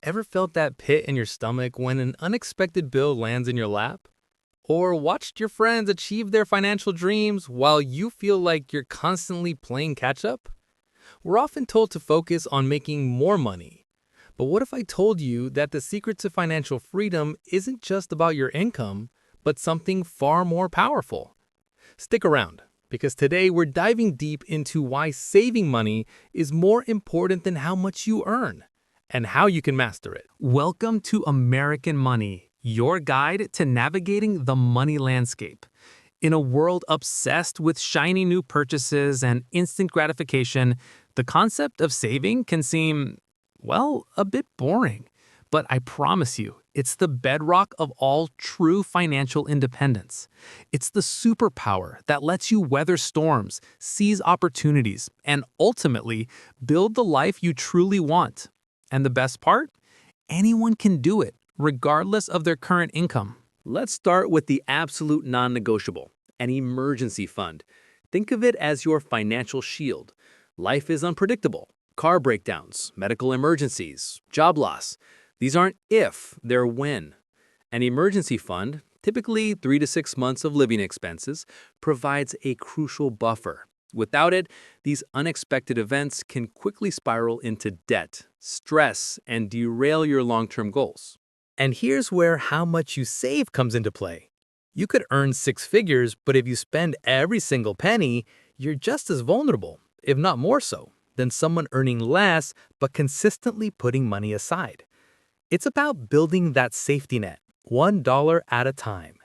Ever felt that pit in your stomach when an unexpected bill lands in your lap? Or watched your friends achieve their financial dreams while you feel like you're constantly playing catch up? We're often told to focus on making more money. But what if I told you that the secret to financial freedom isn't just about your income, but something far more powerful? Stick around, because today we're diving deep into why saving money is more important than how much you earn and how you can master it. Welcome to American Money, your guide to navigating the money landscape. In a world obsessed with shiny new purchases and instant gratification, the concept of saving can seem, well, a bit boring. But I promise you, it's the bedrock of all true financial independence. It's the superpower that lets you weather storms, seize opportunities, and ultimately build the life you truly want. And the best part? Anyone can do it, regardless of their current income. Let's start with the absolute non-negotiable, an emergency fund. Think of it as your financial shield. Life is unpredictable. Car breakdowns, medical emergencies, job loss. These aren't if, they're when. An emergency fund, typically 3 to 6 months of living expenses, provides a crucial buffer. Without it, these unexpected events can quickly spiral into debt, stress, and derail your long-term goals. And here's where how much you save comes into play. You could earn 6 figures, but if you spend every single penny, you're just as vulnerable, if not more so, than someone earning less but consistently putting money aside. It's about building that safety net, $1 at a time.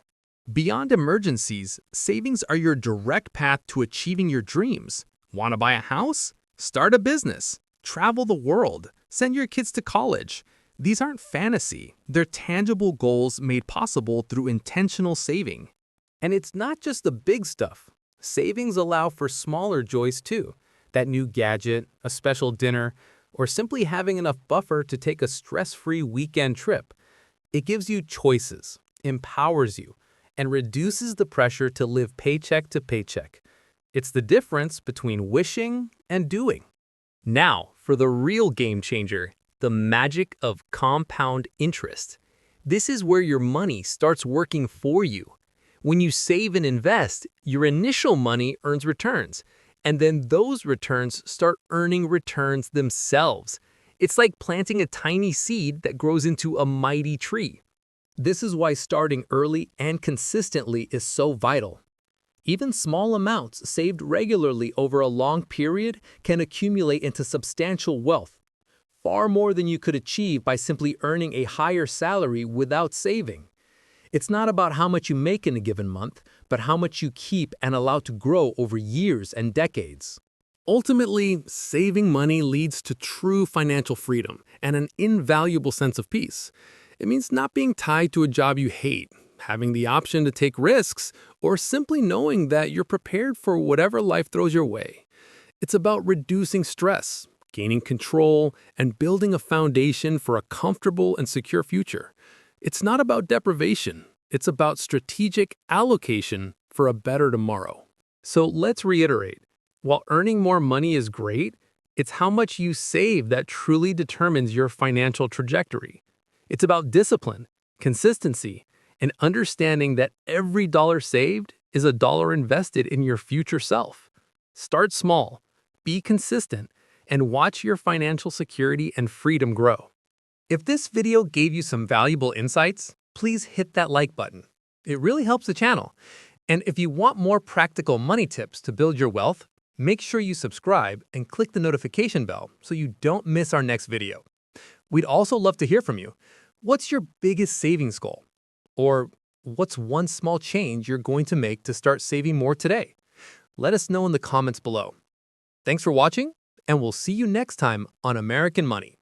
Beyond emergencies, savings are your direct path to achieving your dreams. Want to buy a house? Start a business. Travel the world. Send your kids to college. These aren't fantasy. They're tangible goals made possible through intentional saving. And it's not just the big stuff. Savings allow for smaller joys too. That new gadget, a special dinner, or simply having enough buffer to take a stress-free weekend trip. It gives you choices, empowers you, and reduces the pressure to live paycheck to paycheck. It's the difference between wishing and doing. Now, for the real game changer, the magic of compound interest. This is where your money starts working for you. When you save and invest, your initial money earns returns, and then those returns start earning returns themselves. It's like planting a tiny seed that grows into a mighty tree. This is why starting early and consistently is so vital. Even small amounts saved regularly over a long period can accumulate into substantial wealth, far more than you could achieve by simply earning a higher salary without saving. It's not about how much you make in a given month, but how much you keep and allow to grow over years and decades. Ultimately, saving money leads to true financial freedom and an invaluable sense of peace. It means not being tied to a job you hate, having the option to take risks, or simply knowing that you're prepared for whatever life throws your way. It's about reducing stress, gaining control, and building a foundation for a comfortable and secure future. It's not about deprivation. It's about strategic allocation for a better tomorrow. So let's reiterate. While earning more money is great, it's how much you save that truly determines your financial trajectory. It's about discipline, consistency, and understanding that every dollar saved is a dollar invested in your future self. Start small, be consistent, and watch your financial security and freedom grow. If this video gave you some valuable insights, please hit that like button. It really helps the channel. And if you want more practical money tips to build your wealth, make sure you subscribe and click the notification bell so you don't miss our next video. We'd also love to hear from you. What's your biggest savings goal? Or what's one small change you're going to make to start saving more today? Let us know in the comments below. Thanks for watching, and we'll see you next time on American Money.